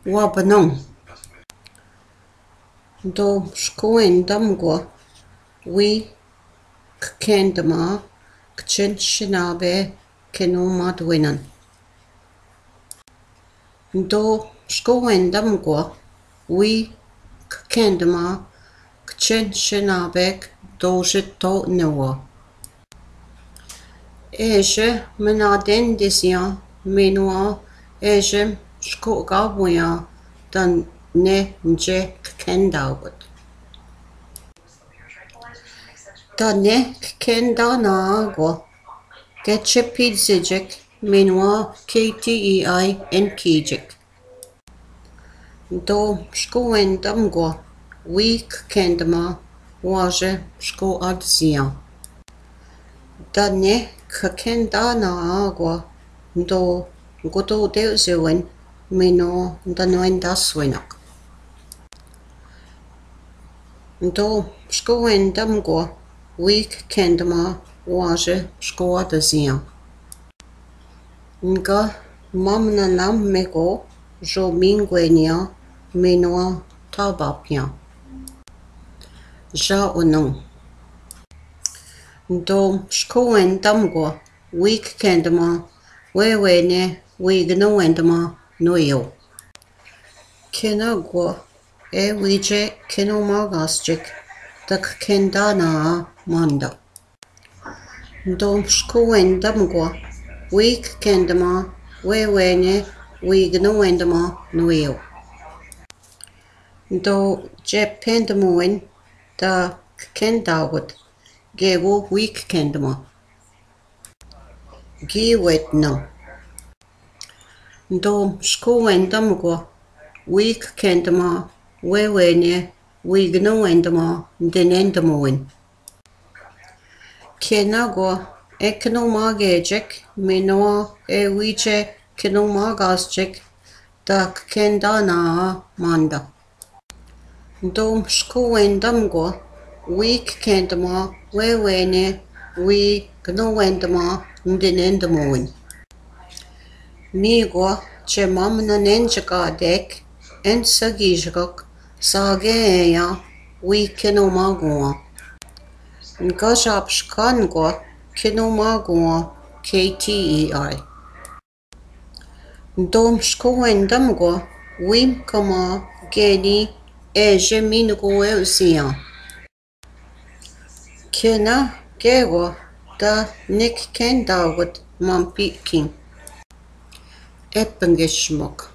wabanong. Do shkuendamgwa we kendama kchen shinabe kenomadwinan. Do shkuendamgwa we kendama kchen shinabek dojito newa. Eje menaden disya menua eje shkugabuya dan ne nje kendawat. Da ne kenda na agwa getche pidzijek menua KTEI en kijek. Do shkuendamgwa we kendama waje shku adzia. Da ne kenda na agwa do godo deuzewen meno danoendaswinak. Do shkuendamgwa we kendama waje shku adzia. Nga mamna lam mego jo mingwenia menoa tabapia. Ja onong. Do shkuendamgwa we kendama wewene we gnoendama noyo. Kenagwa wije kenomagasjik dak kendana manda. Do shkuendamgwa we kendama wewene we gnoendama noyo. Do jependamuin da kendawat gewo week kendama. Giwet no. Do shkuendamgwa week kendama wewene we gnoendama denendamuin. Kenagwa eknomagejek menoa wije kenomagasjek da kendana manda. Do shkuendamgwa week kendama wewene we gnoendama denendamuin. Migwa che mamna nenjaka dek en sagijak sageya we kenomagwa. Ngajap shkangwa kenomagwa KTEI. Dom shkuendamgwa wim kama geni eje mingo eusia. Kena gewa da nik kendawat mampikin. Eppengishmok.